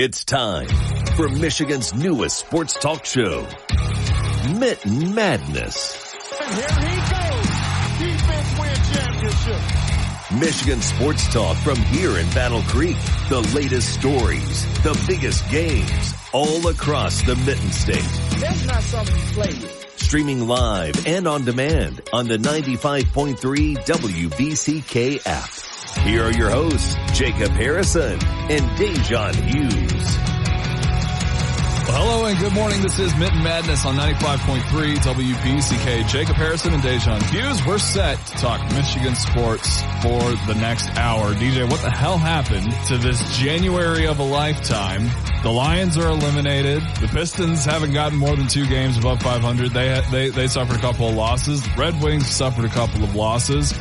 It's time for Michigan's newest sports talk show, Mitten Madness. And here he goes. Defense win championship. Michigan sports talk from here in Battle Creek. The latest stories, the biggest games, all across the Mitten State. That's not something you play with. Streaming live and on demand on the 95.3 WBCK app. Here are your hosts, Jacob Harrison and Da'Jzon Hughes. Well, hello and good morning. This is Mitten Madness on 95.3 WBCK. Jacob Harrison and Da'Jzon Hughes. We're set to talk Michigan sports for the next hour. DJ, what the hell happened to this January of a lifetime? The Lions are eliminated. The Pistons haven't gotten more than 2 games above 500. They suffered a couple of losses. The Red Wings suffered a couple of losses.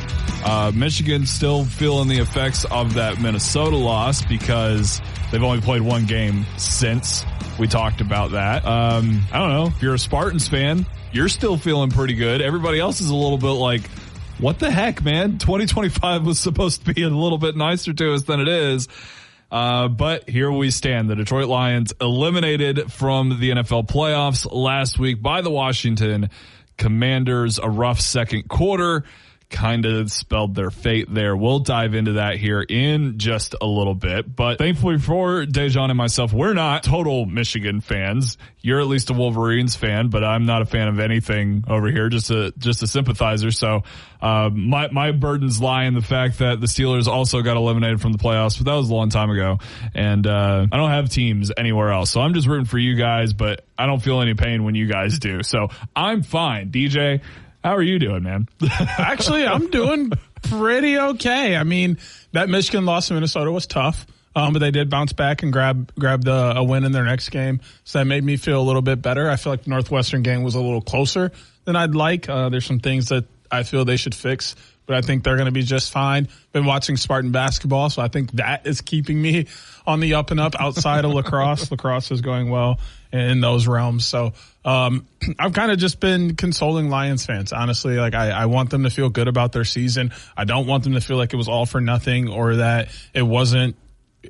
Michigan still feeling the effects of that Minnesota loss because they've only played 1 game since we talked about that. I don't know. If you're a Spartans fan, you're still feeling pretty good. Everybody else is a little bit like, what the heck, man? 2025 was supposed to be a little bit nicer to us than it is. But here we stand. The Detroit Lions eliminated from the NFL playoffs last week by the Washington Commanders. A rough second quarter kind of spelled their fate there. We'll dive into that here in just a little bit. But thankfully for Da'Jzon and myself, we're not total Michigan fans. You're at least a Wolverines fan, but I'm not a fan of anything over here, just a sympathizer. So, my burdens lie in the fact that the Steelers also got eliminated from the playoffs, but that was a long time ago. And, I don't have teams anywhere else. So I'm just rooting for you guys, but I don't feel any pain when you guys do. So I'm fine. DJ, how are you doing, man? Actually, I'm doing pretty okay. I mean, that Michigan loss to Minnesota was tough, but they did bounce back and grab a win in their next game. So that made me feel a little bit better. I feel like the Northwestern game was a little closer than I'd like. There's some things that I feel they should fix, but I think they're going to be just fine. Been watching Spartan basketball, so I think that is keeping me on the up and up outside of lacrosse. Lacrosse is going well in those realms. So I've kind of just been consoling Lions fans, honestly. Like I want them to feel good about their season. I don't want them to feel like it was all for nothing or that it wasn't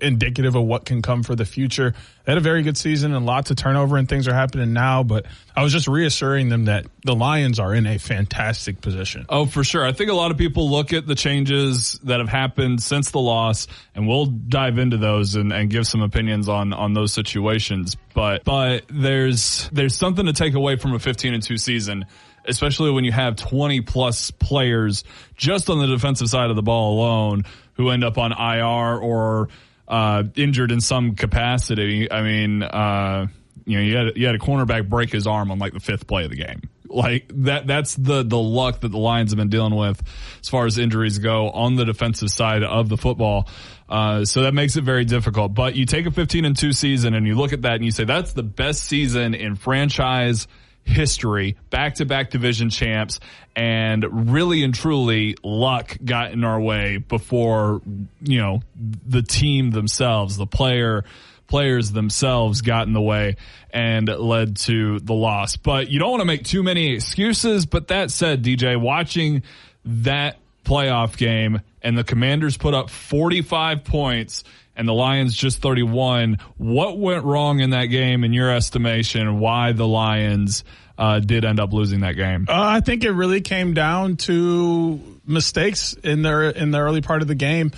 indicative of what can come for the future. They had a very good season and lots of turnover and things are happening now, but I was just reassuring them that the Lions are in a fantastic position. Oh, for sure. I think a lot of people look at the changes that have happened since the loss, and we'll dive into those and give some opinions on those situations. But there's something to take away from a 15-2 season, especially when you have 20 plus players just on the defensive side of the ball alone who end up on IR or injured in some capacity. I mean, you had a cornerback break his arm on like the 5th play of the game. Like that's the luck that the Lions have been dealing with as far as injuries go on the defensive side of the football. So that makes it very difficult. But you take a 15-2 season and you look at that and you say that's the best season in franchise history, back-to-back division champs, and really and truly luck got in our way before, the team themselves, the players themselves got in the way and led to the loss. But you don't want to make too many excuses. But that said, DJ, watching that playoff game and the Commanders put up 45 points and the Lions just 31. What went wrong in that game in your estimation? Why the Lions did end up losing that game? I think it really came down to mistakes in the early part of the game.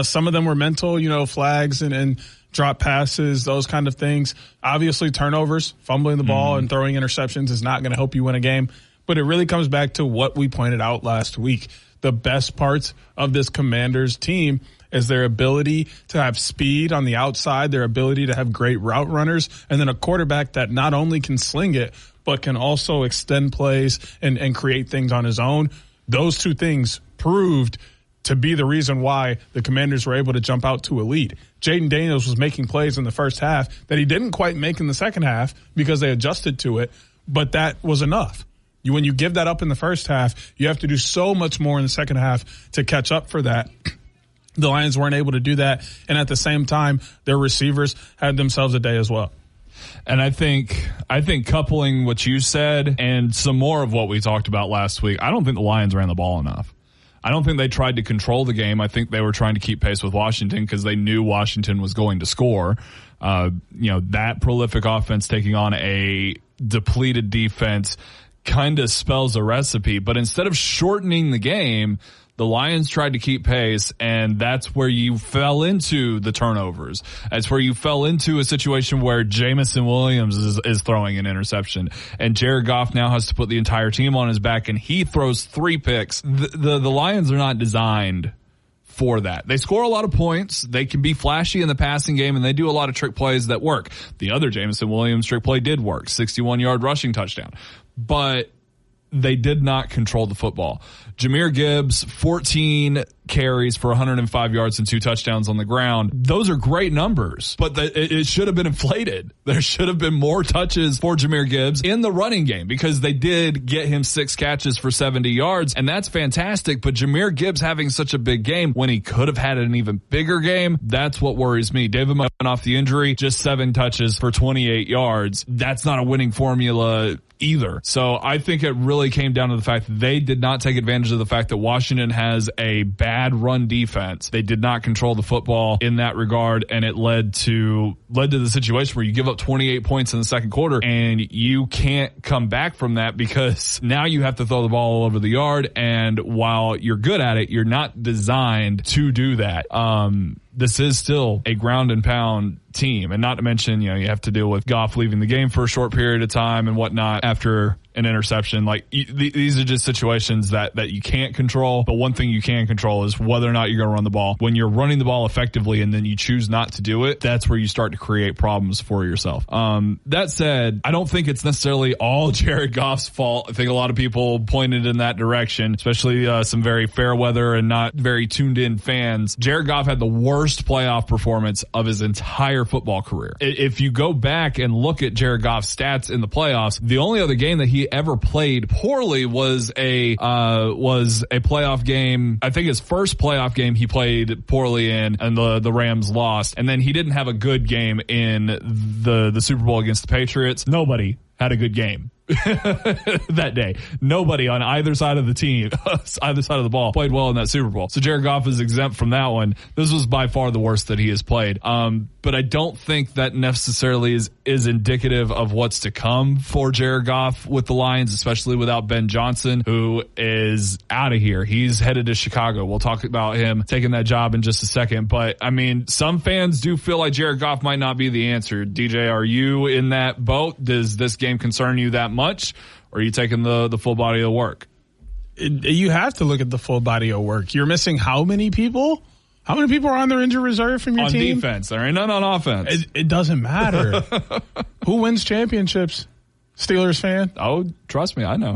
Some of them were mental, flags and drop passes, those kind of things. Obviously turnovers, fumbling the ball and throwing interceptions is not going to help you win a game. But it really comes back to what we pointed out last week. The best parts of this Commanders team is their ability to have speed on the outside, their ability to have great route runners, and then a quarterback that not only can sling it, but can also extend plays and create things on his own. Those two things proved to be the reason why the Commanders were able to jump out to a lead. Jaden Daniels was making plays in the first half that he didn't quite make in the second half because they adjusted to it, but that was enough. When you give that up in the first half, you have to do so much more in the second half to catch up for that. The Lions weren't able to do that, and at the same time, their receivers had themselves a day as well. And I think coupling what you said and some more of what we talked about last week, I don't think the Lions ran the ball enough. I don't think they tried to control the game. I think they were trying to keep pace with Washington because they knew Washington was going to score. That prolific offense taking on a depleted defense kind of spells a recipe. But instead of shortening the game, the Lions tried to keep pace, and that's where you fell into the turnovers. That's where you fell into a situation where Jamison Williams is throwing an interception, and Jared Goff now has to put the entire team on his back, and he throws 3 picks. The Lions are not designed for that. They score a lot of points. They can be flashy in the passing game, and they do a lot of trick plays that work. The other Jamison Williams trick play did work, 61-yard rushing touchdown. But they did not control the football. Jahmyr Gibbs, 14 carries for 105 yards and 2 touchdowns on the ground. Those are great numbers, but it should have been inflated. There should have been more touches for Jahmyr Gibbs in the running game because they did get him 6 catches for 70 yards, and that's fantastic. But Jahmyr Gibbs having such a big game when he could have had an even bigger game, that's what worries me. David Montgomery off the injury, just 7 touches for 28 yards. That's not a winning formula either. So I think it really came down to the fact that they did not take advantage of the fact that Washington has a bad run defense. They did not control the football in that regard, and it led to the situation where you give up 28 points in the second quarter and you can't come back from that because now you have to throw the ball all over the yard, and while you're good at it, you're not designed to do that. This is still a ground and pound team, and not to mention, you have to deal with Goff leaving the game for a short period of time and whatnot after an interception. Like these are just situations that you can't control. But one thing you can control is whether or not you're going to run the ball. When you're running the ball effectively and then you choose not to do it, that's where you start to create problems for yourself. That said, I don't think it's necessarily all Jared Goff's fault. I think a lot of people pointed in that direction, especially some very fair weather and not very tuned in fans. Jared Goff had the worst playoff performance of his entire football career. If you go back and look at Jared Goff's stats in the playoffs, the only other game that he ever played poorly was a playoff game. I think his first playoff game he played poorly in, and the Rams lost. And then he didn't have a good game in the Super Bowl against the Patriots. Nobody had a good game that day. Nobody on either side of the team, either side of the ball, played well in that Super Bowl. So Jared Goff is exempt from that one. This was by far the worst that he has played. But I don't think that necessarily is indicative of what's to come for Jared Goff with the Lions, especially without Ben Johnson, who is out of here. He's headed to Chicago. We'll talk about him taking that job in just a second. But I mean, some fans do feel like Jared Goff might not be the answer. DJ, are you in that boat? Does this game concern you that much? Or are you taking the full body of work? You have to look at the full body of work. You're missing how many people? How many people are on their injured reserve from your team? On defense. There ain't none on offense. It doesn't matter. Who wins championships? Steelers fan? Oh, trust me, I know.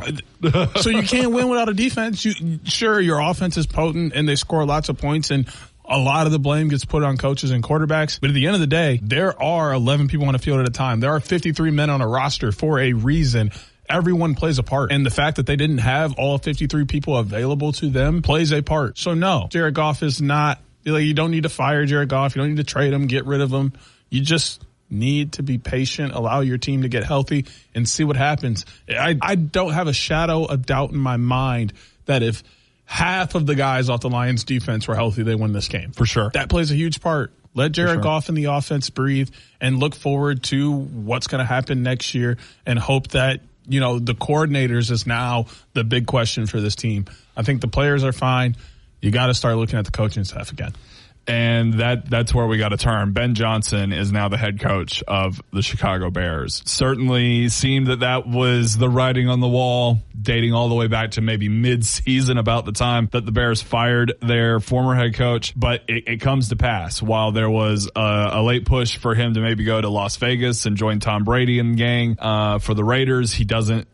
So you can't win without a defense. Sure, your offense is potent and they score lots of points, and a lot of the blame gets put on coaches and quarterbacks. But at the end of the day, there are 11 people on the field at a time. There are 53 men on a roster for a reason. Everyone plays a part. And the fact that they didn't have all 53 people available to them plays a part. So no, Jared Goff is not, you don't need to fire Jared Goff. You don't need to trade him, get rid of him. You just need to be patient, allow your team to get healthy, and see what happens. I don't have a shadow of doubt in my mind that if half of the guys off the Lions defense were healthy, they win this game. For sure. That plays a huge part. Let Jared Goff and the offense breathe and look forward to what's going to happen next year and hope that, the coordinators is now the big question for this team. I think the players are fine. You got to start looking at the coaching staff again. And that's where we got to turn. Ben Johnson is now the head coach of the Chicago Bears. Certainly seemed that was the writing on the wall, dating all the way back to maybe mid-season, about the time that the Bears fired their former head coach. But it comes to pass. While there was a late push for him to maybe go to Las Vegas and join Tom Brady and the gang for the Raiders, he doesn't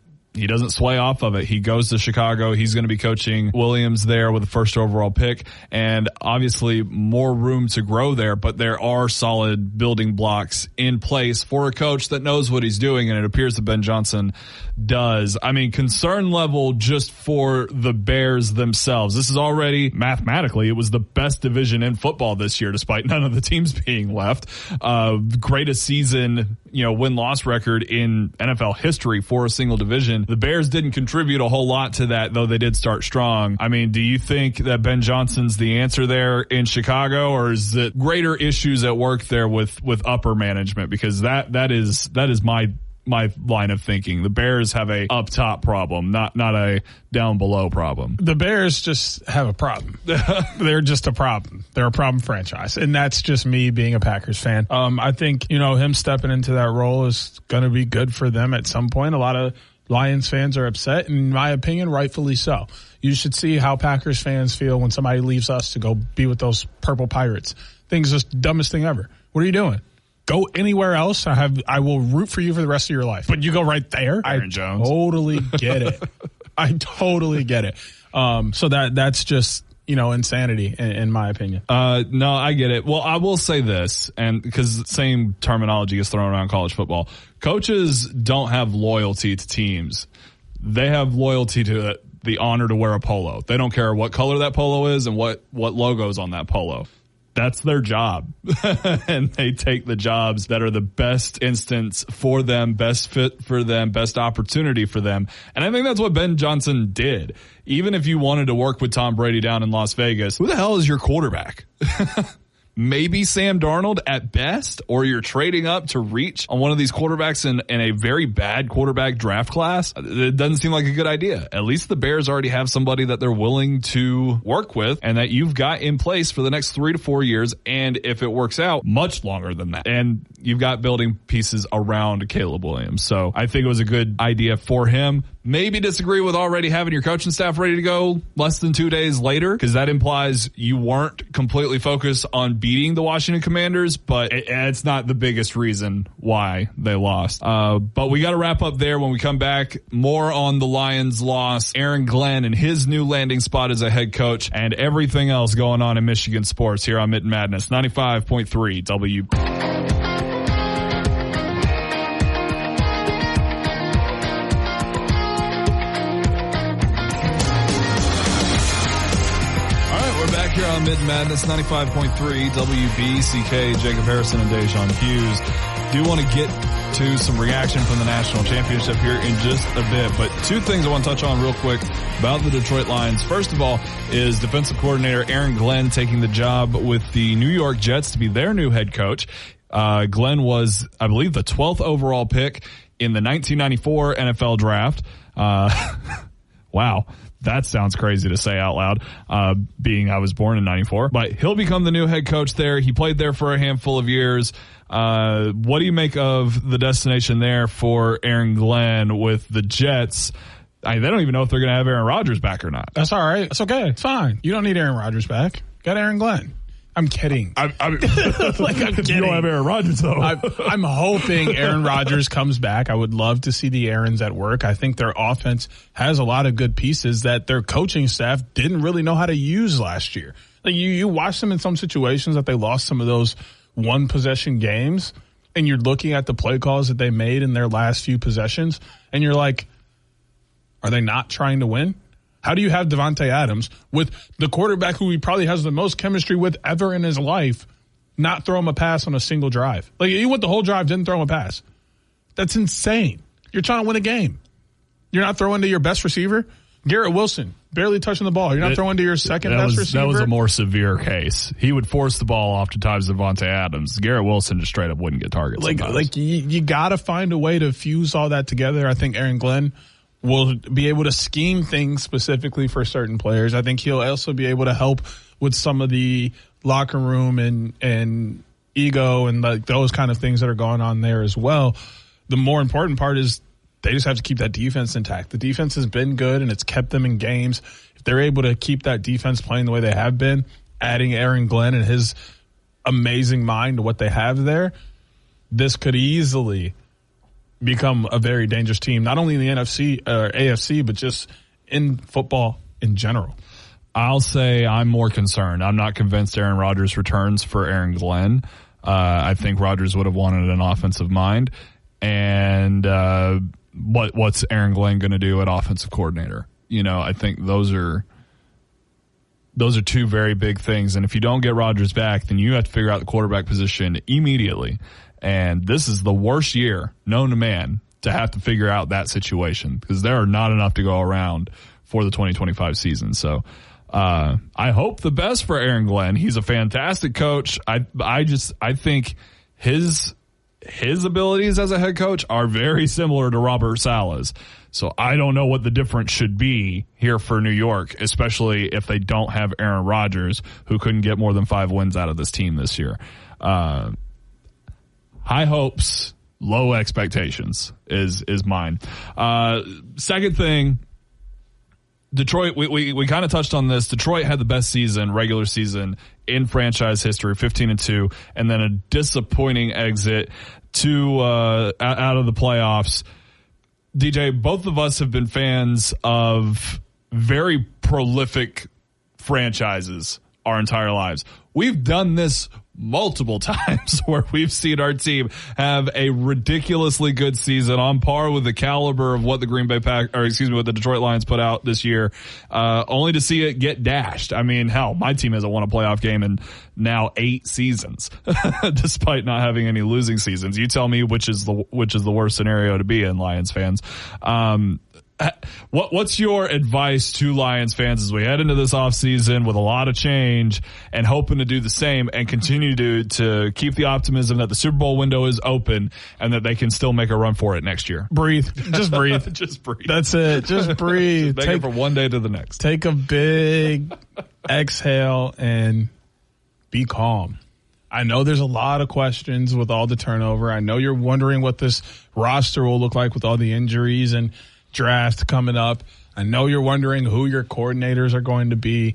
sway off of it. He goes to Chicago. He's going to be coaching Williams there with the first overall pick, and obviously more room to grow there, but there are solid building blocks in place for a coach that knows what he's doing, and it appears that Ben Johnson does. I mean, concern level just for the Bears themselves. This is already, mathematically, it was the best division in football this year, despite none of the teams being left. Greatest season win-loss record in NFL history for a single division. The Bears didn't contribute a whole lot to that, though they did start strong. I mean, do you think that Ben Johnson's the answer there in Chicago, or is it greater issues at work there with upper management? Because that is my line of thinking. The Bears have a up top problem, not a down below problem. The Bears just have a problem. They're just a problem. They're a problem franchise. And that's just me being a Packers fan. I think, him stepping into that role is going to be good for them at some point. A lot of Lions fans are upset, and in my opinion, rightfully so. You should see how Packers fans feel when somebody leaves us to go be with those purple pirates. Thing's just the dumbest thing ever. What are you doing? Go anywhere else. I will root for you for the rest of your life. But you go right there. Aaron Jones. Totally get it. I totally get it. So that's just, insanity in my opinion. No, I get it. Well, I will say this, and because the same terminology is thrown around college football. Coaches don't have loyalty to teams. They have loyalty to the honor to wear a polo. They don't care what color that polo is and what logo's on that polo. That's their job. And they take the jobs that are the best instance for them, best fit for them, best opportunity for them. And I think that's what Ben Johnson did. Even if you wanted to work with Tom Brady down in Las Vegas, who the hell is your quarterback? Maybe Sam Darnold at best, or you're trading up to reach on one of these quarterbacks in a very bad quarterback draft class. It doesn't seem like a good idea. At least the Bears already have somebody that they're willing to work with and that you've got in place for the next 3 to 4 years. And if it works out, much longer than that. And you've got building pieces around Caleb Williams. So I think it was a good idea for him. Maybe disagree with already having your coaching staff ready to go less than 2 days later, because that implies you weren't completely focused on beating the Washington Commanders, but it's not the biggest reason why they lost. But we got to wrap up there. When we come back, more on the Lions' loss, Aaron Glenn and his new landing spot as a head coach, and everything else going on in Michigan sports here on Mitten Madness 95.3 WB. Here on Mitten Madness 95.3 WBCK, Jacob Harrison and Da'Jzon Hughes. Do want to get to some reaction from the national championship here in just a bit, but two things I want to touch on real quick about the Detroit Lions. First of all is defensive coordinator Aaron Glenn taking the job with the New York Jets to be their new head coach. Glenn was, I believe, the 12th overall pick in the 1994 NFL draft. Wow. That sounds crazy to say out loud, being I was born in 94. But he'll become the new head coach there. He played there for a handful of years. What do you make of the destination there for Aaron Glenn with the Jets? They don't even know if they're going to have Aaron Rodgers back or not. That's all right. It's okay. It's fine. You don't need Aaron Rodgers back. Got Aaron Glenn. I'm kidding. I'm kidding. You don't have Aaron Rodgers, though. I'm hoping Aaron Rodgers comes back. I would love to see the Aarons at work. I think their offense has a lot of good pieces that their coaching staff didn't really know how to use last year. Like you watch them in some situations that they lost some of those one possession games, and you're looking at the play calls that they made in their last few possessions, and you're like, are they not trying to win? How do you have Devontae Adams with the quarterback who he probably has the most chemistry with ever in his life not throw him a pass on a single drive? Like, he went the whole drive, didn't throw him a pass. That's insane. You're trying to win a game. You're not throwing to your best receiver? Garrett Wilson, barely touching the ball. You're not throwing to your second best receiver? That was a more severe case. He would force the ball oftentimes to Devontae Adams. Garrett Wilson just straight up wouldn't get targets. You got to find a way to fuse all that together. I think Aaron Glenn will be able to scheme things specifically for certain players. I think he'll also be able to help with some of the locker room and ego and like those kind of things that are going on there as well. The more important part is they just have to keep that defense intact. The defense has been good and it's kept them in games. If they're able to keep that defense playing the way they have been, adding Aaron Glenn and his amazing mind to what they have there, this could easily become a very dangerous team, not only in the NFC or AFC, but just in football in general. I'll say I'm more concerned. I'm not convinced Aaron Rodgers returns for Aaron Glenn. I think Rodgers would have wanted an offensive mind. And what's Aaron Glenn going to do at offensive coordinator? I think those are two very big things. And if you don't get Rodgers back, then you have to figure out the quarterback position immediately. And this is the worst year known to man to have to figure out that situation, because there are not enough to go around for the 2025 season. So I hope the best for Aaron Glenn. He's a fantastic coach. I think his abilities as a head coach are very similar to Robert Saleh's. So I don't know what the difference should be here for New York, especially if they don't have Aaron Rodgers, who couldn't get more than 5 wins out of this team this year. High hopes, low expectations is mine. Second thing, Detroit, we kind of touched on this. Detroit had the best season, regular season, in franchise history, 15-2, and then a disappointing exit out of the playoffs. DJ, both of us have been fans of very prolific franchises our entire lives. We've done this multiple times where we've seen our team have a ridiculously good season on par with the caliber of what the what the Detroit Lions put out this year, only to see it get dashed. I mean, hell, my team hasn't won a playoff game in now 8 seasons, despite not having any losing seasons. You tell me which is the worst scenario to be in, Lions fans. What's your advice to Lions fans as we head into this offseason with a lot of change and hoping to do the same and continue to keep the optimism that the Super Bowl window is open and that they can still make a run for it next year? Breathe. Just breathe. Just breathe. That's it. Just breathe. Take it from one day to the next. Take a big exhale and be calm. I know there's a lot of questions with all the turnover. I know you're wondering what this roster will look like with all the injuries and draft coming up. I know you're wondering who your coordinators are going to be.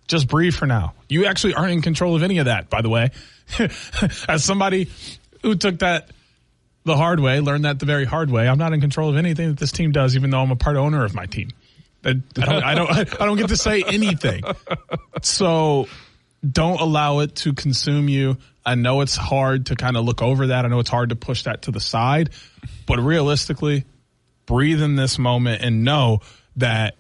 Just breathe for now. You actually aren't in control of any of that, by the way. As somebody who took that the hard way, learned that the very hard way, I'm not in control of anything that this team does, even though I'm a part owner of my team. I don't get to say anything. So don't allow it to consume you. I know it's hard to kind of look over that. I know it's hard to push that to the side, but realistically, breathe in this moment and know that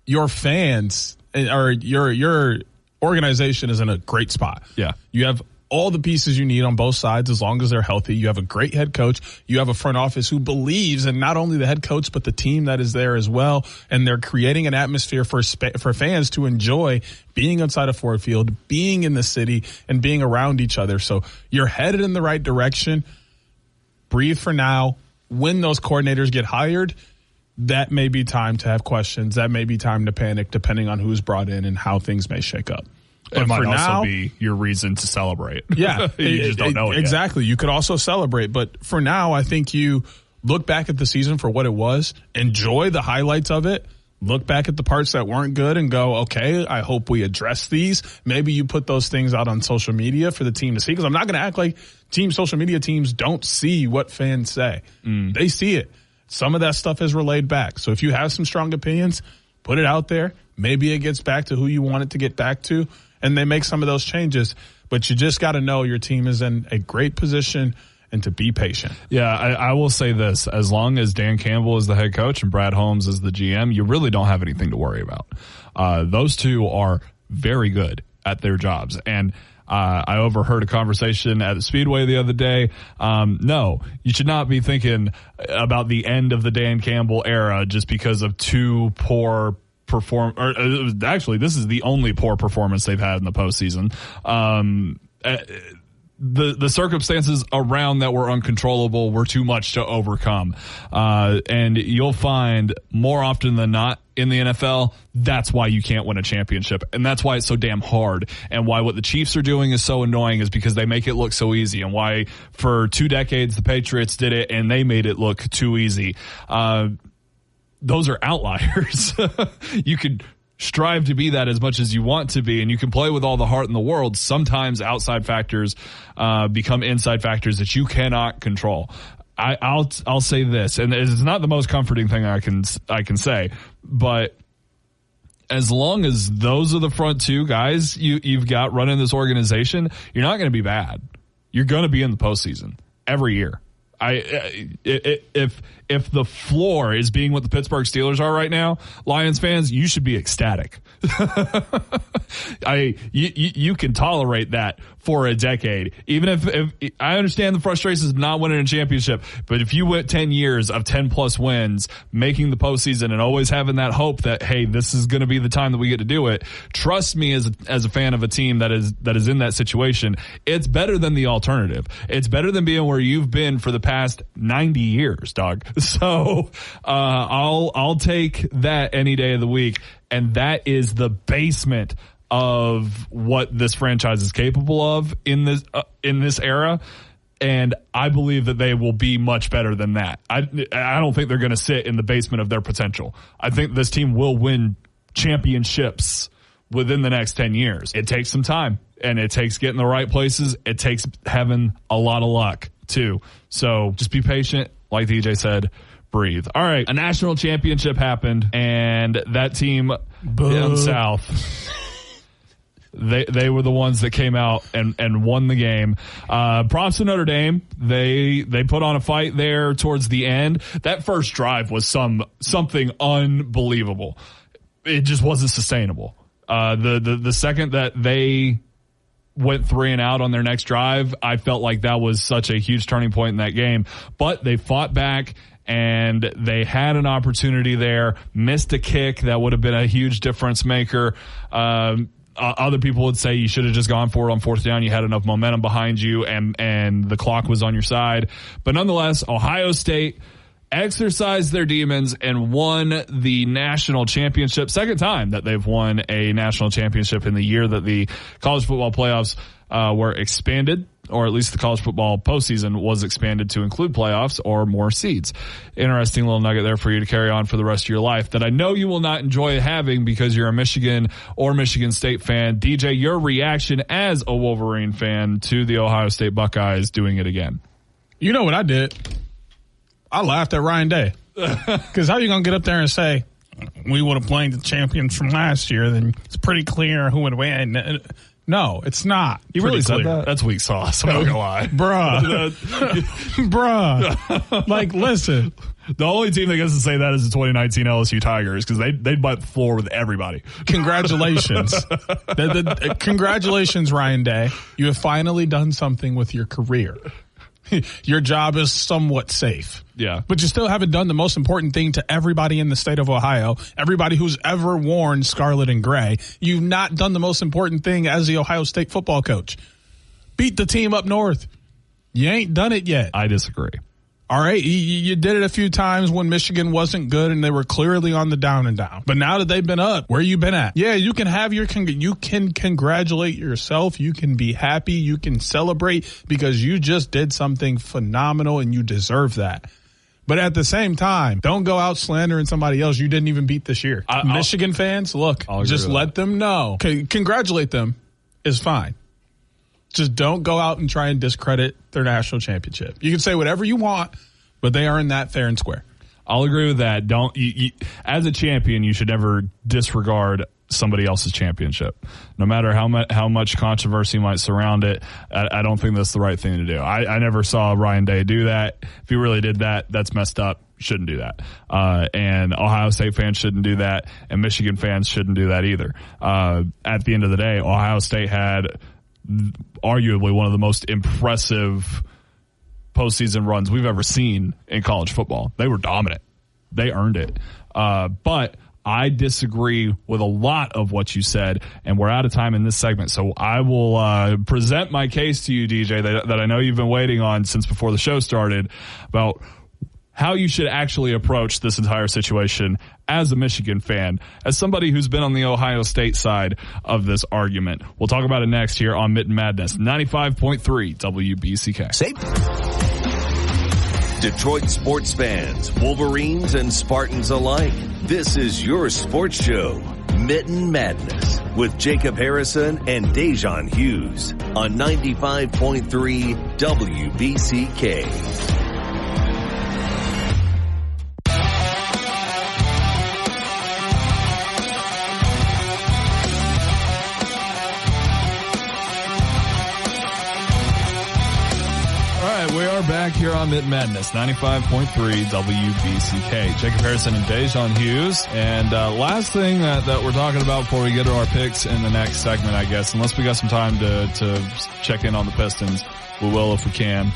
your fans or your organization is in a great spot. Yeah. You have all the pieces you need on both sides as long as they're healthy. You have a great head coach. You have a front office who believes in not only the head coach, but the team that is there as well. And they're creating an atmosphere for fans to enjoy being outside of Ford Field, being in the city, and being around each other. So you're headed in the right direction. Breathe for now. When those coordinators get hired, that may be time to have questions. That may be time to panic, depending on who's brought in and how things may shake up. It might also be your reason to celebrate. Yeah. You just don't know it exactly. yet. You could also celebrate. But for now, I think you look back at the season for what it was, enjoy the highlights of it, look back at the parts that weren't good and go, okay, I hope we address these. Maybe you put those things out on social media for the team to see, because I'm not going to act like social media teams don't see what fans say. They see it. Some of that stuff is relayed back. So if you have some strong opinions, put it out there. Maybe it gets back to who you want it to get back to, and they make some of those changes. But you just got to know your team is in a great position and to be patient. Yeah, I will say this. As long as Dan Campbell is the head coach and Brad Holmes is the GM, you really don't have anything to worry about. Those two are very good at their jobs. And I overheard a conversation at the Speedway the other day. No, you should not be thinking about the end of the Dan Campbell era just because of two poor actually, this is the only poor performance they've had in the postseason. The circumstances around that were uncontrollable were too much to overcome. And you'll find more often than not in the NFL, that's why you can't win a championship. And that's why it's so damn hard. And why what the Chiefs are doing is so annoying is because they make it look so easy. And why for 2 decades the Patriots did it and they made it look too easy. Those are outliers. You could strive to be that as much as you want to be, and you can play with all the heart in the world. Sometimes outside factors become inside factors that you cannot control. I'll say this, and it's not the most comforting thing I can say, but as long as those are the front two guys you've got running this organization, you're not going to be bad. You're going to be in the postseason every year. If the floor is being what the Pittsburgh Steelers are right now, Lions fans, you should be ecstatic. You can tolerate that for a decade. Even if I understand the frustrations of not winning a championship, but if you went 10 years of 10 plus wins, making the postseason and always having that hope that, hey, this is going to be the time that we get to do it. Trust me, as a fan of a team that is in that situation, it's better than the alternative. It's better than being where you've been for the past 90 years, dog. So, I'll take that any day of the week. And that is the basement of what this franchise is capable of in this era. And I believe that they will be much better than that. I don't think they're going to sit in the basement of their potential. I think this team will win championships within the next 10 years. It takes some time, and it takes getting the right places. It takes having a lot of luck too. So just be patient. Like DJ said, breathe. All right. A national championship happened, and that team down south, they were the ones that came out and won the game. Props to Notre Dame. They put on a fight there towards the end. That first drive was something unbelievable. It just wasn't sustainable. The second that they went 3 and out on their next drive, I felt like that was such a huge turning point in that game. But they fought back, and they had an opportunity there, missed a kick that would have been a huge difference maker. Other people would say you should have just gone for it on 4th down. You had enough momentum behind you, and the clock was on your side. But nonetheless, Ohio State exercised their demons and won the national championship. Second time that they've won a national championship in the year that the college football playoffs were expanded, or at least the college football postseason was expanded to include playoffs or more seeds. Interesting little nugget there for you to carry on for the rest of your life that I know you will not enjoy having because you're a Michigan or Michigan State fan. DJ, your reaction as a Wolverine fan to the Ohio State Buckeyes doing it again. You know what I did? I laughed at Ryan Day. Because how are you going to get up there and say, we would have played the champions from last year, then it's pretty clear who would win. No, it's not. You really said that? That's weak sauce. I'm not going to lie. Bruh. Like, listen. The only team that gets to say that is the 2019 LSU Tigers because they'd butt the floor with everybody. Congratulations. Congratulations, Ryan Day. You have finally done something with your career. Your job is somewhat safe. Yeah. But you still haven't done the most important thing to everybody in the state of Ohio, everybody who's ever worn scarlet and gray. You've not done the most important thing as the Ohio State football coach. Beat the team up north. You ain't done it yet. I disagree. All right, you did it a few times when Michigan wasn't good and they were clearly on the down and down. But now that they've been up, where you been at? Yeah, you can have you can congratulate yourself. You can be happy. You can celebrate because you just did something phenomenal and you deserve that. But at the same time, don't go out slandering somebody else you didn't even beat this year. Michigan fans, look, just let them know. Okay, congratulate them is fine. Just don't go out and try and discredit their national championship. You can say whatever you want, but they earned that fair and square. I'll agree with that. As a champion, you should never disregard somebody else's championship. No matter how much controversy might surround it, I don't think that's the right thing to do. I never saw Ryan Day do that. If he really did that, that's messed up. Shouldn't do that. And Ohio State fans shouldn't do that, and Michigan fans shouldn't do that either. At the end of the day, Ohio State had arguably one of the most impressive postseason runs we've ever seen in college football. They were dominant. They earned it. But I disagree with a lot of what you said, and we're out of time in this segment. So I will present my case to you, DJ, that I know you've been waiting on since before the show started, about how you should actually approach this entire situation as a Michigan fan, as somebody who's been on the Ohio State side of this argument. We'll talk about it next here on Mitten Madness, 95.3 WBCK. Safe. Detroit sports fans, Wolverines and Spartans alike. This is your sports show, Mitten Madness, with Jacob Harrison and Da'Jzon Hughes on 95.3 WBCK. back here on Mitten Madness, 95.3 WBCK. Jacob Harrison and Da'Jzon Hughes. And last thing that we're talking about before we get to our picks in the next segment, I guess, unless we got some time to check in on the Pistons, we will if we can.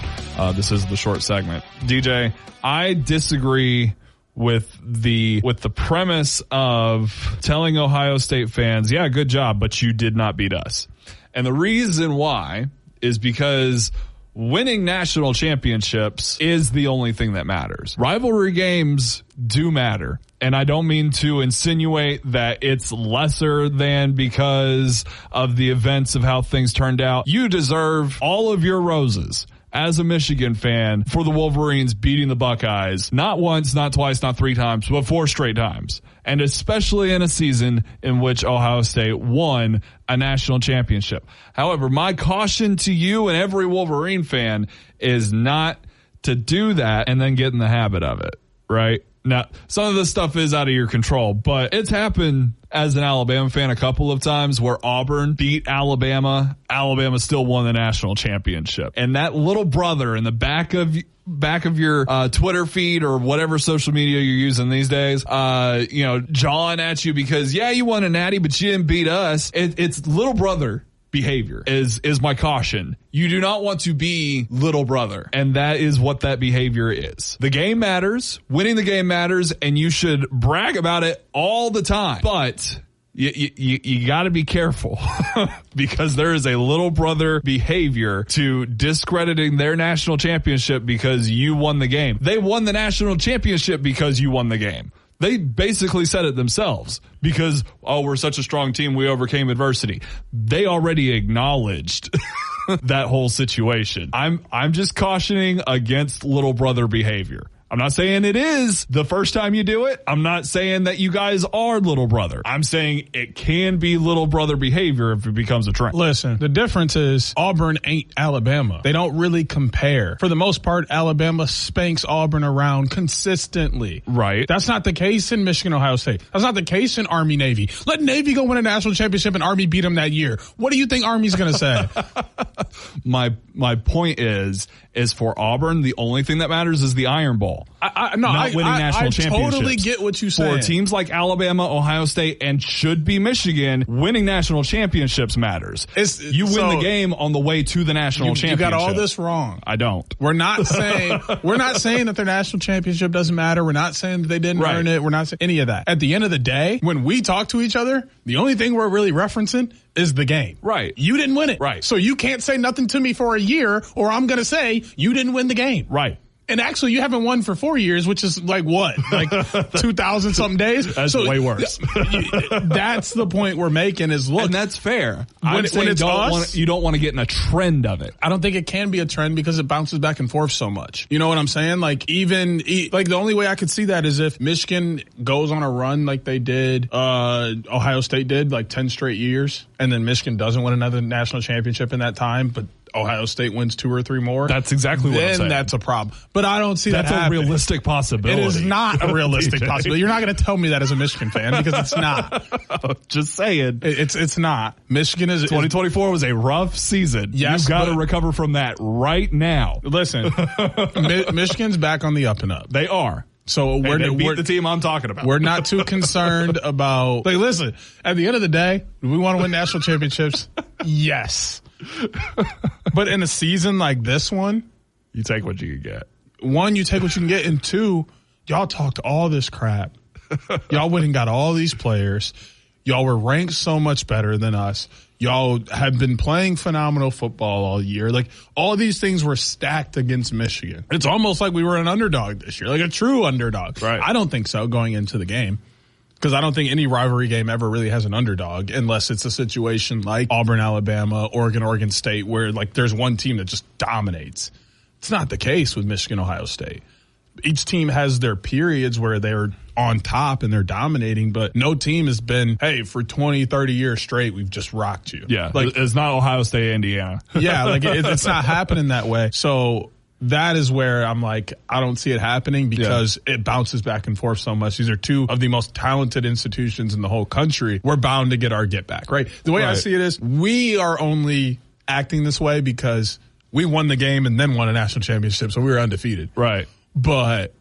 This is the short segment. DJ, I disagree with the premise of telling Ohio State fans, yeah, good job, but you did not beat us. And the reason why is because winning national championships is the only thing that matters. Rivalry games do matter. And I don't mean to insinuate that it's lesser than because of the events of how things turned out. You deserve all of your roses as a Michigan fan for the Wolverines beating the Buckeyes. Not once, not twice, not 3 times, but 4 straight times. And especially in a season in which Ohio State won a national championship. However, my caution to you and every Wolverine fan is not to do that and then get in the habit of it, right? Now, some of this stuff is out of your control, but it's happened as an Alabama fan a couple of times where Auburn beat Alabama. Alabama still won the national championship. And that little brother in the back of your Twitter feed or whatever social media you're using these days, jawing at you because, yeah, you won a natty, but you didn't beat us. It's little brother behavior is my caution. You do not want to be little brother. And that is what that behavior is. The game matters. Winning the game matters. And you should brag about it all the time. But you got to be careful because there is a little brother behavior to discrediting their national championship because you won the game. They won the national championship because you won the game. They basically said it themselves because, we're such a strong team, we overcame adversity. They already acknowledged that whole situation. I'm just cautioning against little brother behavior. I'm not saying it is the first time you do it. I'm not saying that you guys are little brother. I'm saying it can be little brother behavior if it becomes a trend. Listen, the difference is Auburn ain't Alabama. They don't really compare. For the most part, Alabama spanks Auburn around consistently. Right. That's not the case in Michigan, Ohio State. That's not the case in Army, Navy. Let Navy go win a national championship and Army beat them that year. What do you think Army's going to say? My point is for Auburn, the only thing that matters is the Iron Bowl. Not winning national championships. I totally get what you say. For teams like Alabama, Ohio State, and should be Michigan, winning national championships matters. You win the game on the way to the national championship. You got all this wrong. I don't. We're not saying that their national championship doesn't matter. We're not saying that they didn't earn it. We're not saying any of that. At the end of the day, when we talk to each other, the only thing we're really referencing is the game. Right. You didn't win it. Right. So you can't say nothing to me for a year or I'm going to say you didn't win the game. Right. And actually, you haven't won for 4 years, which is like what? Like 2,000 something days? That's way worse. That's the point we're making is look. And that's fair. When it's you don't want to get in a trend of it. I don't think it can be a trend because it bounces back and forth so much. You know what I'm saying? Like the only way I could see that is if Michigan goes on a run like they did, Ohio State did, like 10 straight years. And then Michigan doesn't win another national championship in that time, but Ohio State wins 2 or 3 more. That's exactly what I'm saying. Then that's a problem. But I don't see that happening. That's a realistic possibility. It is not a realistic possibility. You're not going to tell me that as a Michigan fan because it's not. Just saying. It's not. Michigan is 2024 was a rough season. Yes, you've got to recover from that right now. Listen, Michigan's back on the up and up. They are. So we're the team I'm talking about. We're not too concerned about. Like, listen, at the end of the day, do we want to win national championships? Yes. But in a season like this one, you take what you can get. 1, you take what you can get, and 2, y'all talked all this crap. Y'all went and got all these players. Y'all were ranked so much better than us. Y'all have been playing phenomenal football all year. Like, all these things were stacked against Michigan. It's almost like we were an underdog this year, like a true underdog. Right. I don't think so going into the game. Because I don't think any rivalry game ever really has an underdog unless it's a situation like Auburn, Alabama, Oregon State, where like there's one team that just dominates. It's not the case with Michigan, Ohio State. Each team has their periods where they're on top and they're dominating, but no team has been, hey, for 20, 30 years straight, we've just rocked you. Yeah, like it's not Ohio State, Indiana. Yeah, like it's not happening that way. So that is where I'm like, I don't see it happening because it bounces back and forth so much. These are 2 of the most talented institutions in the whole country. We're bound to get our get back, right? The way I see it is we are only acting this way because We won the game and then won a national championship, so we were undefeated. Right. But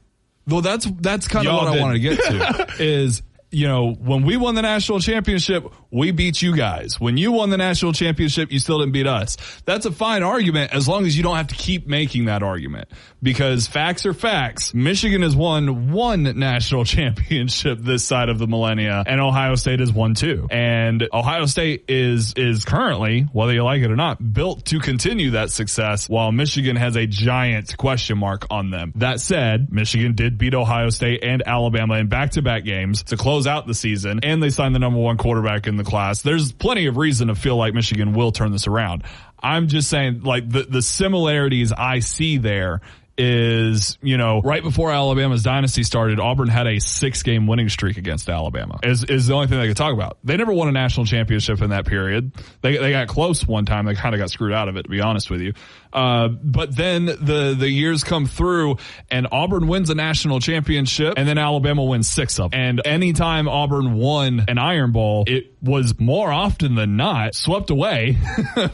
well, that's kind of what I wanted to get to is, when we won the national championship, we beat you guys. When you won the national championship, you still didn't beat us. That's a fine argument as long as you don't have to keep making that argument, because facts are facts. Michigan has won one national championship this side of the millennia, and Ohio State has won two. And Ohio State is currently, whether you like it or not, built to continue that success, while Michigan has a giant question mark on them. That said, Michigan did beat Ohio State and Alabama in back-to-back games to close out the season, and they signed the number one quarterback in the class. There's plenty of reason to feel like Michigan will turn this around. I'm just saying, like, the similarities I see there is, right before Alabama's dynasty started, Auburn had a 6-game winning streak against Alabama. Is the only thing they could talk about. They never won a national championship in that period. They got close one time. They kind of got screwed out of it, to be honest with you. But then the years come through and Auburn wins a national championship, and then Alabama wins 6 of them. And anytime Auburn won an Iron Bowl, it was more often than not swept away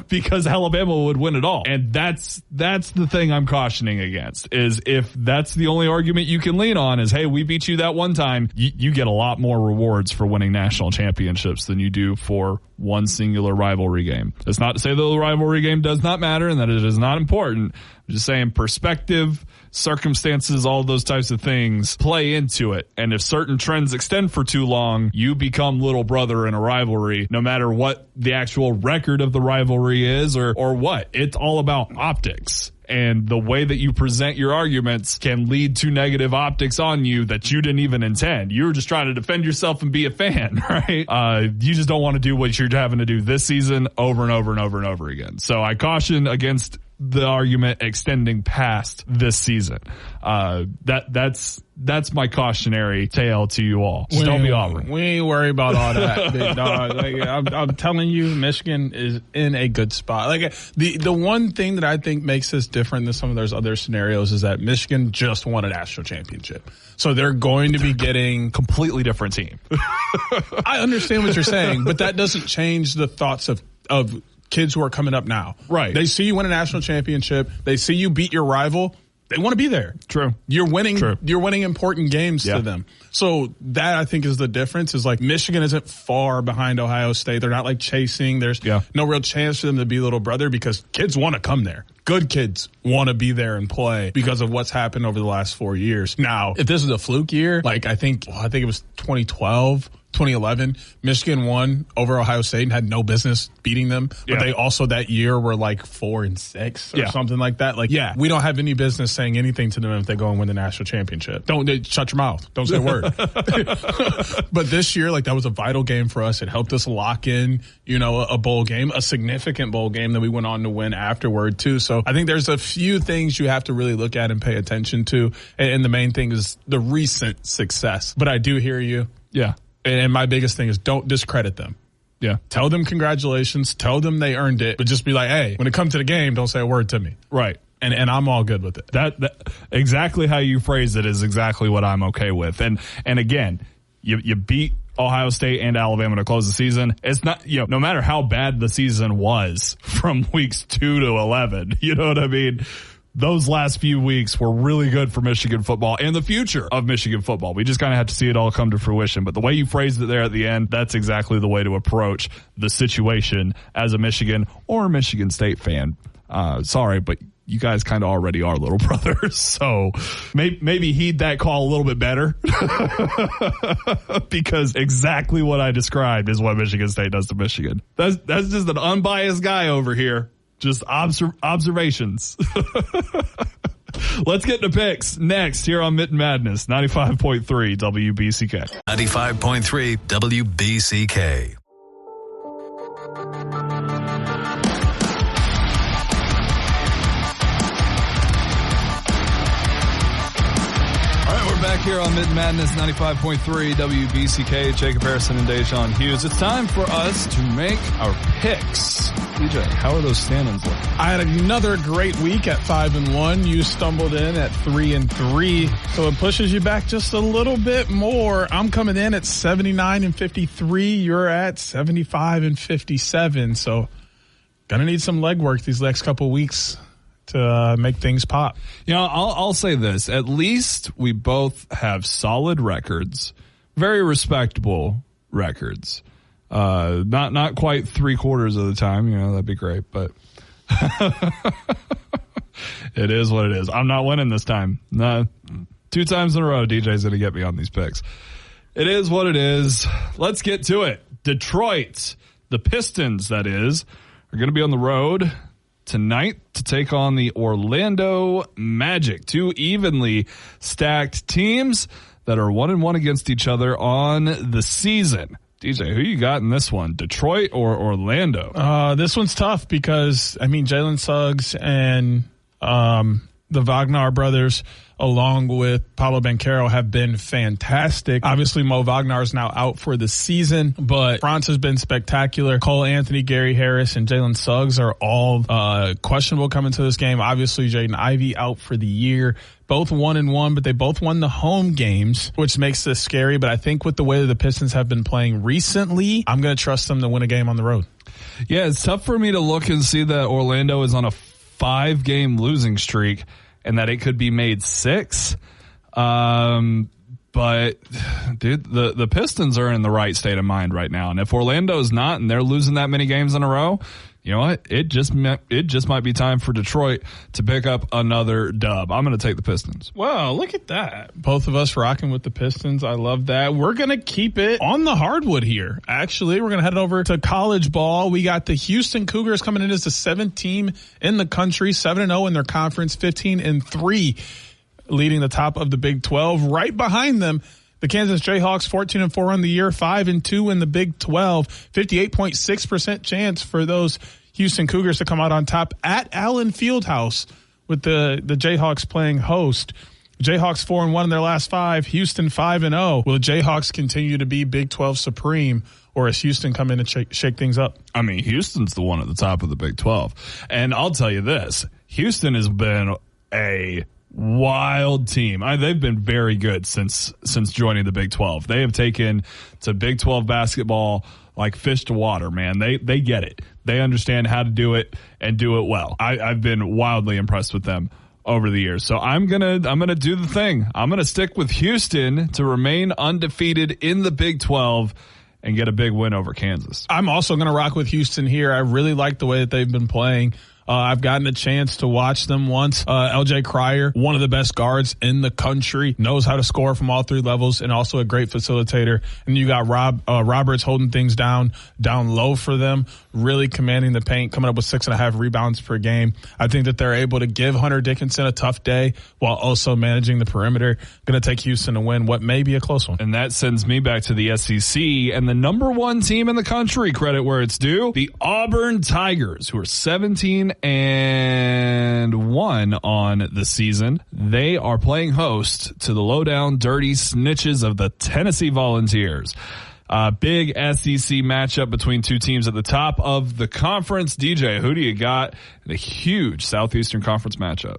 because Alabama would win it all. And that's the thing I'm cautioning against. Is if that's the only argument you can lean on is, hey, we beat you that one time, you get a lot more rewards for winning national championships than you do for one singular rivalry game. It's not to say that the rivalry game does not matter and that it is not important. I'm just saying perspective, circumstances, all those types of things play into it. And if certain trends extend for too long, you become little brother in a rivalry, no matter what the actual record of the rivalry is or what. It's all about optics. And the way that you present your arguments can lead to negative optics on you that you didn't even intend. You were just trying to defend yourself and be a fan, right? You just don't want to do what you're having to do this season over and over and over and over again. So I caution against the argument extending past this season. That's my cautionary tale to you all. Just don't be Auburn. We ain't worry about all that, big dog. Like, I'm telling you, Michigan is in a good spot. Like the one thing that I think makes this different than some of those other scenarios is that Michigan just won a national championship. So they're going to be getting completely different team. I understand what you're saying, but that doesn't change the thoughts of kids who are coming up now. Right. They see you win a national championship. They see you beat your rival. They want to be there. True. You're winning. True. You're winning important games to them. So that, I think, is the difference. Is like Michigan isn't far behind Ohio State. They're not like chasing. There's no real chance for them to be little brother because kids want to come there. Good kids want to be there and play because of what's happened over the last 4 years. Now, if this is a fluke year, like I think it was 2012. 2011, Michigan won over Ohio State and had no business beating them. But they also that year were like 4-6 or something like that. Like, we don't have any business saying anything to them if they go and win the national championship. Shut your mouth. Don't say a word. But this year, like that was a vital game for us. It helped us lock in, a bowl game, a significant bowl game that we went on to win afterward too. So I think there's a few things you have to really look at and pay attention to. And the main thing is the recent success. But I do hear you. Yeah. And my biggest thing is don't discredit them. Yeah. Tell them congratulations. Tell them they earned it. But just be like, hey, when it comes to the game, don't say a word to me. Right. And I'm all good with it. That exactly how you phrase it is exactly what I'm okay with. And again, you beat Ohio State and Alabama to close the season. It's not, no matter how bad the season was from weeks 2 to 11, you know what I mean? Those last few weeks were really good for Michigan football and the future of Michigan football. We just kind of have to see it all come to fruition. But the way you phrased it there at the end, that's exactly the way to approach the situation as a Michigan or Michigan State fan. Sorry, but you guys kind of already are little brothers. So maybe heed that call a little bit better because exactly what I described is what Michigan State does to Michigan. That's just an unbiased guy over here. Just observations. Let's get to picks next here on Mitten Madness, 95.3 WBCK. 95.3 WBCK. Back here on Mitten Madness, 95.3 WBCK, Jacob Harrison and Da'Jzon Hughes. It's time for us to make our picks. DJ, how are those standings looking? I had another great week at 5-1. You stumbled in at 3-3, so it pushes you back just a little bit more. I'm coming in at 79-53. You're at 75-57. So gonna need some legwork these next couple weeks. to make things pop. You know, I'll say this. At least we both have solid records, very respectable records. Not quite 3/4 of the time. You know, that'd be great, but it is what it is. I'm not winning this time. No, 2 times in a row, DJ's going to get me on these picks. It is what it is. Let's get to it. Detroit, the Pistons, that is, are going to be on the road tonight to take on the Orlando Magic. 2 evenly stacked teams that are 1-1 against each other on the season. DJ, who you got in this one, Detroit or Orlando? This one's tough because, I mean, Jalen Suggs and the Wagner brothers, along with Paolo Banchero, have been fantastic. Obviously, Mo Wagner is now out for the season, but Franz has been spectacular. Cole Anthony, Gary Harris, and Jalen Suggs are all questionable coming to this game. Obviously, Jaden Ivey out for the year. Both 1-1, but they both won the home games, which makes this scary. But I think with the way that the Pistons have been playing recently, I'm going to trust them to win a game on the road. Yeah, it's tough for me to look and see that Orlando is on a 5-game losing streak and that it could be made 6. But dude, the Pistons are in the right state of mind right now. And if Orlando's not and they're losing that many games in a row, you know what? It just might be time for Detroit to pick up another dub. I'm going to take the Pistons. Wow, look at that. Both of us rocking with the Pistons. I love that. We're going to keep it on the hardwood here. Actually, we're going to head over to college ball. We got the Houston Cougars coming in as the 7th team in the country, 7-0 in their conference, 15-3, leading the top of the Big 12. Right behind them, the Kansas Jayhawks, 14-4 on the year, 5-2 in the Big 12, 58.6% chance for those Houston Cougars to come out on top at Allen Fieldhouse with the Jayhawks playing host. Jayhawks 4-1 in their last 5, Houston 5-0. Will the Jayhawks continue to be Big 12 supreme, or is Houston come in and shake things up? I mean, Houston's the one at the top of the Big 12. And I'll tell you this, Houston has been a wild team. They've been very good since joining the Big 12. They have taken to Big 12 basketball like fish to water, man. They get it. They understand how to do it and do it well. I've been wildly impressed with them over the years. So I'm gonna do the thing. I'm gonna stick with Houston to remain undefeated in the Big 12 and get a big win over Kansas. I'm also gonna rock with Houston here. I really like the way that they've been playing. I've gotten a chance to watch them once. LJ Cryer, one of the best guards in the country, knows how to score from all 3 levels and also a great facilitator. And you got Roberts holding things down low for them, really commanding the paint, coming up with 6.5 rebounds per game. I think that they're able to give Hunter Dickinson a tough day while also managing the perimeter. Going to take Houston to win what may be a close one. And that sends me back to the SEC and the number 1 team in the country, credit where it's due, the Auburn Tigers, who are 17-1 on the season. They are playing host to the lowdown dirty snitches of the Tennessee Volunteers. Big SEC matchup between 2 teams at the top of the conference. DJ, who do you got in a huge Southeastern Conference matchup?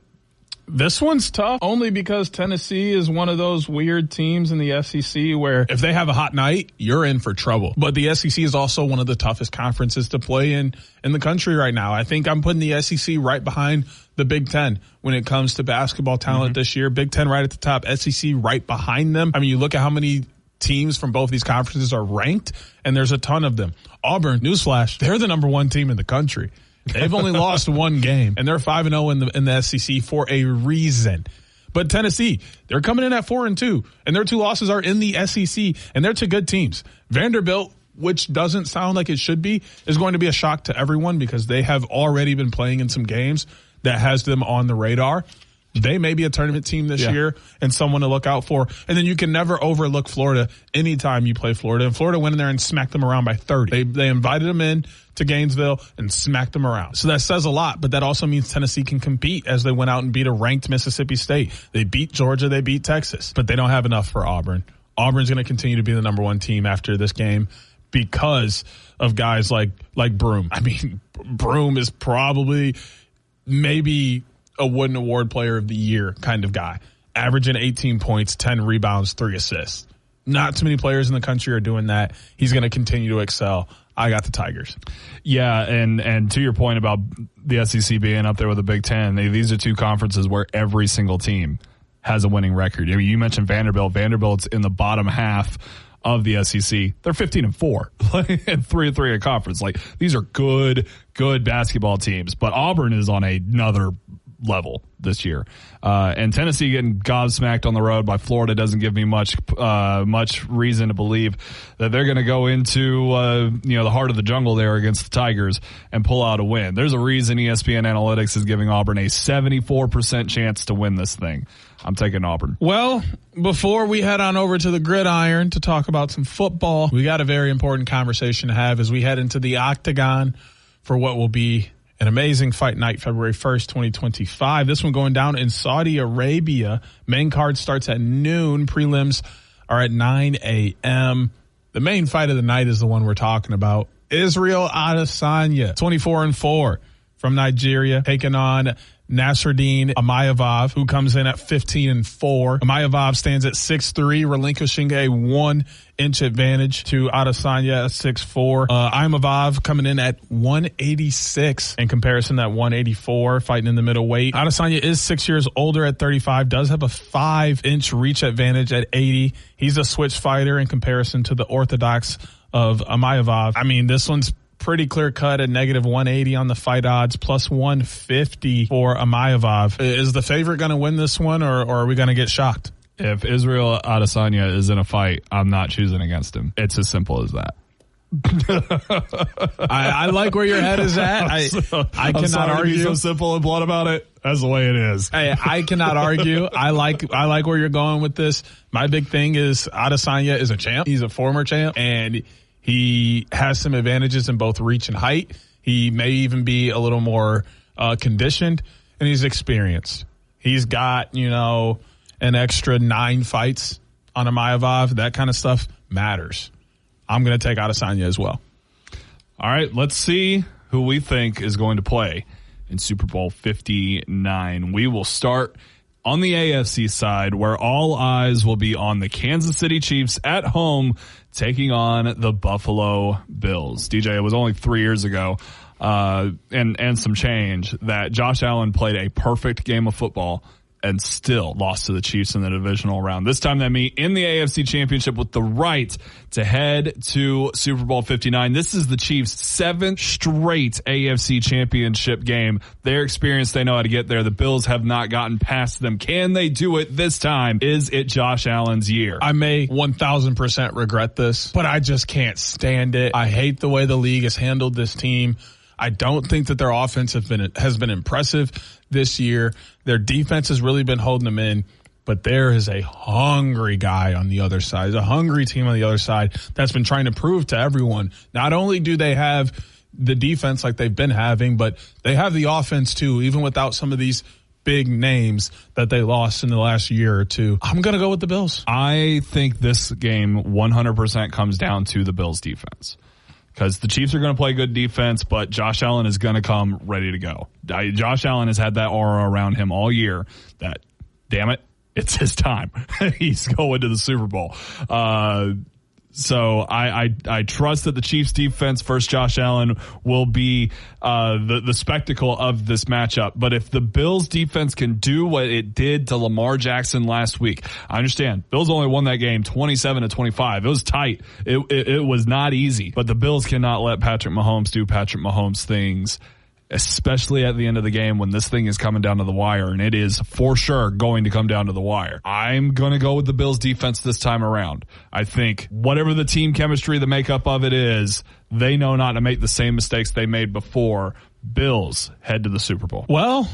This one's tough only because Tennessee is one of those weird teams in the SEC where if they have a hot night, you're in for trouble. But the SEC is also one of the toughest conferences to play in the country right now. I think I'm putting the SEC right behind the Big Ten when it comes to basketball talent this year. Big Ten right at the top, SEC right behind them. I mean, you look at how many teams from both these conferences are ranked, and there's a ton of them. Auburn, newsflash, they're the number 1 team in the country. They've only lost 1 game, and they're 5-0 in the SEC for a reason. But Tennessee, they're coming in at 4-2, and their 2 losses are in the SEC, and they're to good teams. Vanderbilt, which doesn't sound like it should be, is going to be a shock to everyone because they have already been playing in some games that has them on the radar. They may be a tournament team this year and someone to look out for. And then you can never overlook Florida anytime you play Florida. And Florida went in there and smacked them around by 30. They invited them in to Gainesville and smacked them around. So that says a lot, but that also means Tennessee can compete as they went out and beat a ranked Mississippi State. They beat Georgia, they beat Texas, but they don't have enough for Auburn. Auburn's going to continue to be the number 1 team after this game because of guys like Broome. I mean, Broome is probably maybe a Wooden Award Player of the Year kind of guy, averaging 18 points, 10 rebounds, 3 assists. Not too many players in the country are doing that. He's going to continue to excel. I got the Tigers. Yeah, and to your point about the SEC being up there with the Big Ten, these are two conferences where every single team has a winning record. I mean, you mentioned Vanderbilt. Vanderbilt's in the bottom half of the SEC. They're 15-4 and 3-3 in conference. Like, these are good basketball teams, but Auburn is on another level this year. And Tennessee getting gobsmacked on the road by Florida doesn't give me much reason to believe that they're going to go into, the heart of the jungle there against the Tigers and pull out a win. There's a reason ESPN Analytics is giving Auburn a 74% chance to win this thing. I'm taking Auburn. Well, before we head on over to the gridiron to talk about some football, we got a very important conversation to have as we head into the Octagon for what will be an amazing fight night, February 1st, 2025. This one going down in Saudi Arabia. Main card starts at noon. Prelims are at 9 a.m. The main fight of the night is the one we're talking about. Israel Adesanya, 24-4 from Nigeria, taking on Nasruddin Amayavov, who comes in at 15-4. Amayavov stands at 6'3", relinquishing a 1-inch advantage to Adesanya at 6'4". Amayavov coming in at 186 in comparison to that 184, fighting in the middleweight. Adesanya is 6 years older at 35, does have a 5-inch reach advantage at 80. He's a switch fighter in comparison to the orthodox of Amayavov. I mean, this one's pretty clear cut at negative 180 on the fight odds, plus 150 for Amayavov. Is the favorite going to win this one, or are we going to get shocked? If Israel Adesanya is in a fight, I'm not choosing against him. It's as simple as that. I like where your head is at. I cannot argue. To be so simple and blunt about it. That's the way it is. Hey, I cannot argue. I like where you're going with this. My big thing is Adesanya is a champ. He's a former champ, and he has some advantages in both reach and height. He may even be a little more conditioned, and he's experienced. He's got, an extra 9 fights on Amayavov. That kind of stuff matters. I'm going to take Adesanya as well. All right, let's see who we think is going to play in Super Bowl 59. We will start on the AFC side, where all eyes will be on the Kansas City Chiefs at home taking on the Buffalo Bills. DJ, it was only 3 years ago and some change that Josh Allen played a perfect game of football and still lost to the Chiefs in the divisional round. This time they meet in the AFC Championship with the right to head to Super Bowl 59. This is the Chiefs' 7th straight AFC Championship game. Their experience, they know how to get there. The Bills have not gotten past them. Can they do it this time? Is it Josh Allen's year? I may 1,000% regret this, but I just can't stand it. I hate the way the league has handled this team. I don't think that their offense has been impressive this year. Their defense has really been holding them in, but there is a hungry guy on the other side. There's a hungry team on the other side that's been trying to prove to everyone. Not only do they have the defense like they've been having, but they have the offense too, even without some of these big names that they lost in the last year or two. I'm going to go with the Bills. I think this game 100% comes down to the Bills defense. Because the Chiefs are going to play good defense, but Josh Allen is going to come ready to go. Josh Allen has had that aura around him all year that, damn it, it's his time. He's going to the Super Bowl. So I trust that the Chiefs defense versus Josh Allen will be the spectacle of this matchup. But if the Bills defense can do what it did to Lamar Jackson last week, I understand Bills only won that game 27-25. It was tight. It was not easy. But the Bills cannot let Patrick Mahomes do Patrick Mahomes things, especially at the end of the game when this thing is coming down to the wire, and it is for sure going to come down to the wire. I'm going to go with the Bills defense this time around. I think whatever the team chemistry, the makeup of it is, they know not to make the same mistakes they made before. Bills head to the Super Bowl. Well,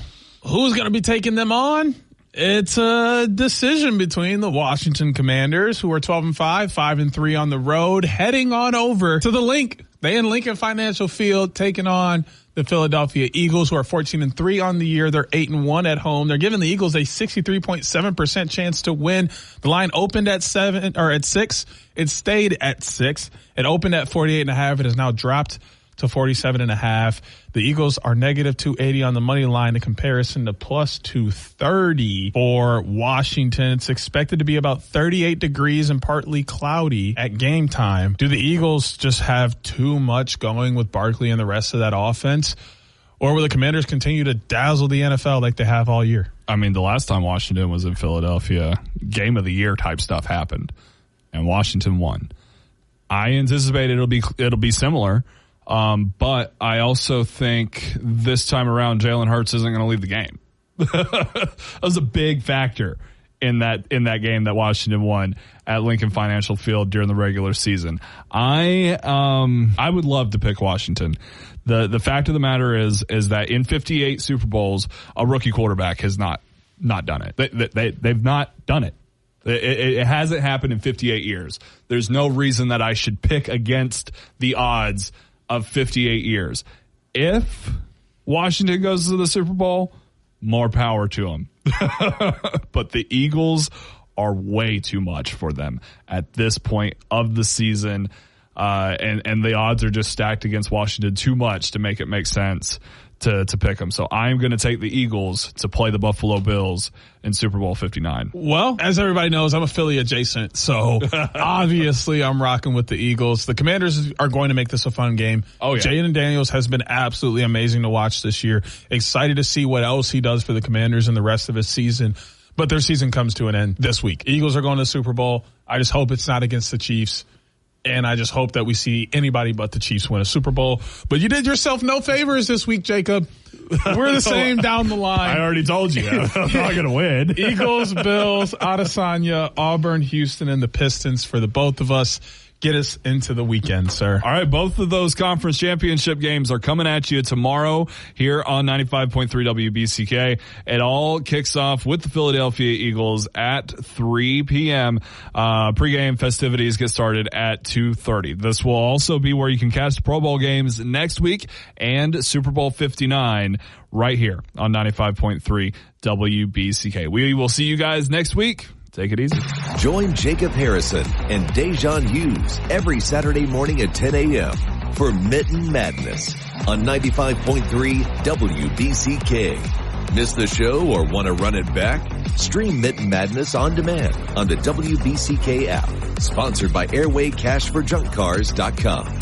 who's going to be taking them on? It's a decision between the Washington Commanders, who are 12-5, 5-3 on the road, heading on over to the Link. They in Lincoln Financial Field taking on the Philadelphia Eagles, who are 14-3 on the year. They're 8-1 at home. They're giving the Eagles a 63.7% chance to win. The line opened at 6. It stayed at 6. It opened at 48.5. It has now dropped to 47.5. The Eagles are negative 280 on the money line in comparison to plus 230 for Washington. It's expected to be about 38 degrees and partly cloudy at game time. Do the Eagles just have too much going with Barkley and the rest of that offense? Or will the Commanders continue to dazzle the NFL like they have all year? I mean, the last time Washington was in Philadelphia, game of the year type stuff happened, and Washington won. I anticipate it'll be similar, but I also think this time around Jalen Hurts isn't going to leave the game. That was a big factor in that game that Washington won at Lincoln Financial Field during the regular season. I would love to pick Washington. The fact of the matter is that in 58 Super Bowls, a rookie quarterback has not done it. They've not done it. It hasn't happened in 58 years. There's no reason that I should pick against the odds of 58 years. If Washington goes to the Super Bowl, more power to them. But the Eagles are way too much for them at this point of the season. And the odds are just stacked against Washington too much to make it make sense to pick them. So I'm going to take the Eagles to play the Buffalo Bills in Super Bowl 59. Well, as everybody knows, I'm a Philly adjacent, so obviously I'm rocking with the Eagles. The Commanders are going to make this a fun game. Oh, yeah. Jaden Daniels has been absolutely amazing to watch this year. Excited to see what else he does for the Commanders in the rest of his season. But their season comes to an end this week. Eagles are going to the Super Bowl. I just hope it's not against the Chiefs. And I just hope that we see anybody but the Chiefs win a Super Bowl. But you did yourself no favors this week, Jacob. We're the same down the line. I already told you. I'm not going to win. Eagles, Bills, Adesanya, Auburn, Houston, and the Pistons for the both of us. Get us into the weekend, sir. All right, both of those conference championship games are coming at you tomorrow here on 95.3 WBCK. It all kicks off with the Philadelphia Eagles at 3 p.m. Pre-game festivities get started at 2:30. This will also be where you can catch Pro Bowl games next week and Super Bowl 59 right here on 95.3 WBCK. We will see you guys next week. Take it easy. Join Jacob Harrison and Da'Jzon Hughes every Saturday morning at 10 a.m. for Mitten Madness on 95.3 WBCK. Miss the show or want to run it back? Stream Mitten Madness on demand on the WBCK app. Sponsored by AirwayCashforJunkCars.com.